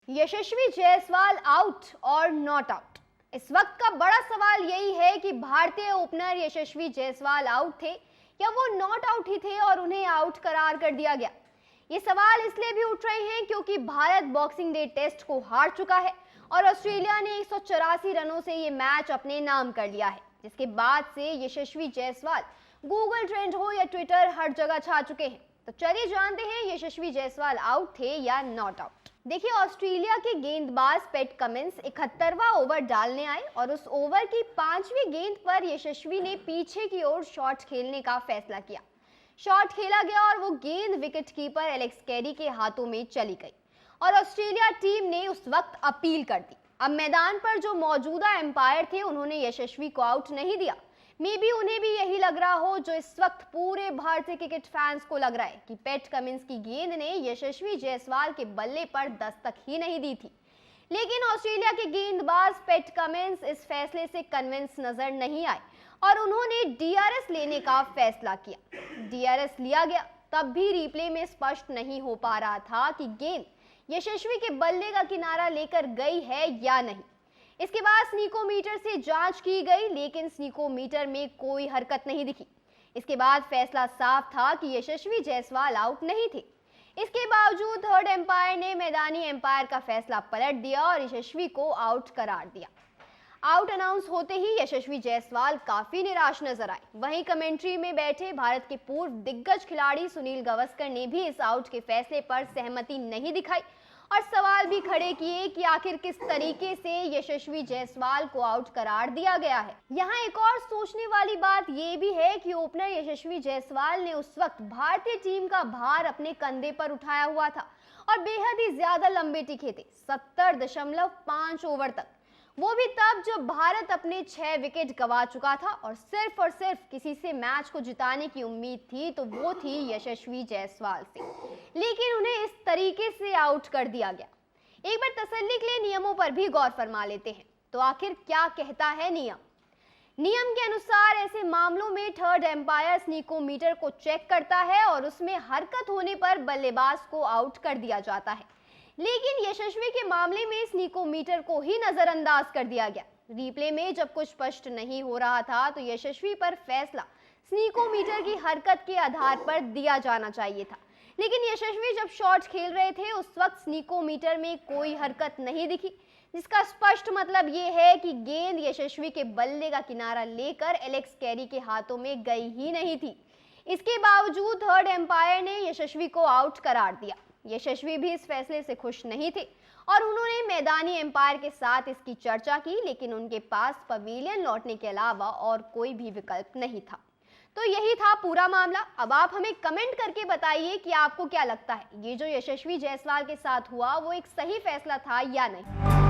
यशस्वी Jaiswal out और not out. इस वक्त का बड़ा सवाल यही है कि भारतीय ओपनर यशस्वी जायसवाल आउट थे या वो नॉट आउट ही थे और उन्हें आउट करार कर दिया गया। ये सवाल इसलिए भी उठ रहे हैं क्योंकि भारत बॉक्सिंग डे टेस्ट को हार चुका है और ऑस्ट्रेलिया ने 184 रनों से ये मैच अपने नाम कर लिया है, जिसके बाद से यशस्वी जायसवाल गूगल ट्रेंड हो या ट्विटर हर जगह छा चुके हैं। तो चलिए जानते हैं यशस्वी जायसवाल आउट थे या नॉट आउट। देखिए, ऑस्ट्रेलिया के गेंदबाज पैट कमिंस 71वां ओवर डालने आए और उस ओवर की 5वीं गेंद पर यशस्वी ने पीछे की ओर शॉट खेलने का फैसला किया। शॉट खेला गया और वो गेंद विकेटकीपर एलेक्स कैरी के हाथों में चली गई और ऑस्ट्रेलिया टीम ने उस वक्त अपील कर दी। अब मैदान पर जो मौजूदा एम्पायर थे उन्होंने यशस्वी को आउट नहीं दिया। मे बी उन्हें भी यही लग रहा हो जो इस वक्त पूरे भारतीय क्रिकेट फैंस को लग रहा है कि पैट कमिंस की गेंद ने यशस्वी जायसवाल के बल्ले पर दस्तक ही नहीं दी थी। लेकिन ऑस्ट्रेलिया के गेंदबाज पैट कमिंस इस फैसले से कन्विंस नजर नहीं आए और उन्होंने डीआरएस लेने का फैसला किया। डीआरएस लिया गया, तब भी रिप्ले में स्पष्ट नहीं हो पा रहा था कि गेंद यशस्वी के बल्ले का किनारा लेकर गई है या नहीं। इसके बाद स्नीकोमीटर से जांच की गई, लेकिन स्नीकोमीटर में कोई हरकत नहीं दिखी। इसके बाद फैसला साफ था कि यशस्वी जायसवाल आउट नहीं थे। इसके बावजूद थर्ड एम्पायर ने मैदानी एम्पायर का फैसला पलट दिया और यशस्वी को आउट करार दिया। आउट अनाउंस होते ही यशस्वी जायसवाल काफी निराश नजर आए। वहीं कमेंट्री में बैठे भारत के पूर्व दिग्गज खिलाड़ी सुनील गावस्कर ने भी इस आउट के फैसले पर सहमति नहीं दिखाई और सवाल भी खड़े किए कि आखिर किस तरीके से यशस्वी जायसवाल को आउट करार दिया गया है। यहाँ एक और सोचने वाली बात यह भी है कि ओपनर यशस्वी जायसवाल ने उस वक्त भारतीय टीम का भार अपने कंधे पर उठाया हुआ था और बेहद ही ज्यादा लंबे टिके थे, 70.5 ओवर तक। वो भी तब जब भारत अपने 6 विकेट गंवा चुका था और सिर्फ किसी से मैच को जिताने की उम्मीद थी तो वो थी यशस्वी जायसवाल से, लेकिन उन्हें इस तरीके से आउट कर दिया गया। एक बार तसल्ली के लिए नियमों पर भी गौर फरमा लेते हैं। तो आखिर क्या कहता है नियम के अनुसार ऐसे मामलों में थर्ड एम्पायर स्नीकोमीटर को चेक करता है और उसमें हरकत होने पर बल्लेबाज को आउट कर दिया जाता है। लेकिन यशस्वी के मामले में स्नीकोमीटर को ही नजरअंदाज कर दिया गया। रिप्ले में जब कुछ स्पष्ट नहीं हो रहा था तो यशस्वी पर फैसला स्नीकोमीटर की हरकत के आधार पर दिया जाना चाहिए था, लेकिन यशस्वी जब शॉट खेल रहे थे उस वक्त स्नीकोमीटर में कोई हरकत नहीं दिखी, जिसका स्पष्ट मतलब ये है कि गेंद यशस्वी के बल्ले का किनारा लेकर एलेक्स कैरी के हाथों में गई ही नहीं थी। इसके बावजूद थर्ड एम्पायर ने यशस्वी को आउट करार दिया। यशस्वी भी इस फैसले से खुश नहीं थे और उन्होंने मैदानी एम्पायर के साथ इसकी चर्चा की, लेकिन उनके पास पवेलियन लौटने के अलावा और कोई भी विकल्प नहीं था। तो यही था पूरा मामला। अब आप हमें कमेंट करके बताइए कि आपको क्या लगता है, ये जो यशस्वी जायसवाल के साथ हुआ वो एक सही फैसला था या नहीं।